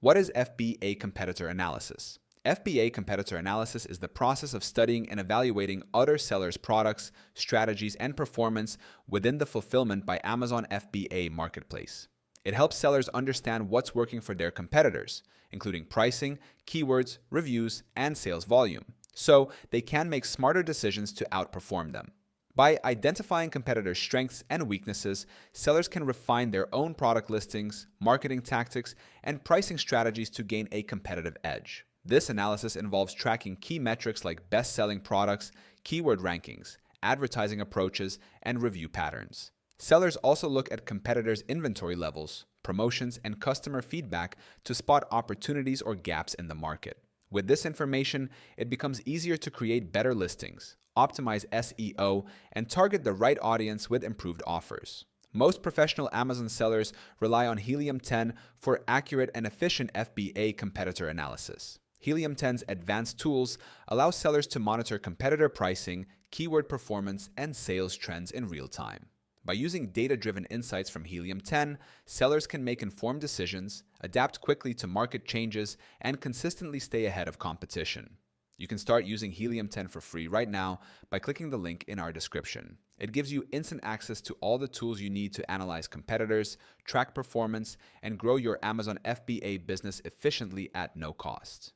What is FBA competitor analysis? FBA competitor analysis is the process of studying and evaluating other sellers' products, strategies, and performance within the fulfillment by Amazon FBA marketplace. It helps sellers understand what's working for their competitors, including pricing, keywords, reviews, and sales volume, so they can make smarter decisions to outperform them. By identifying competitors' strengths and weaknesses, sellers can refine their own product listings, marketing tactics, and pricing strategies to gain a competitive edge. This analysis involves tracking key metrics like best-selling products, keyword rankings, advertising approaches, and review patterns. Sellers also look at competitors' inventory levels, promotions, and customer feedback to spot opportunities or gaps in the market. With this information, it becomes easier to create better listings, optimize SEO, and target the right audience with improved offers. Most professional Amazon sellers rely on Helium 10 for accurate and efficient FBA competitor analysis. Helium 10's advanced tools allow sellers to monitor competitor pricing, keyword performance, and sales trends in real time. By using data-driven insights from Helium 10, sellers can make informed decisions, adapt quickly to market changes, and consistently stay ahead of competition. You can start using Helium 10 for free right now by clicking the link in our description. It gives you instant access to all the tools you need to analyze competitors, track performance, and grow your Amazon FBA business efficiently at no cost.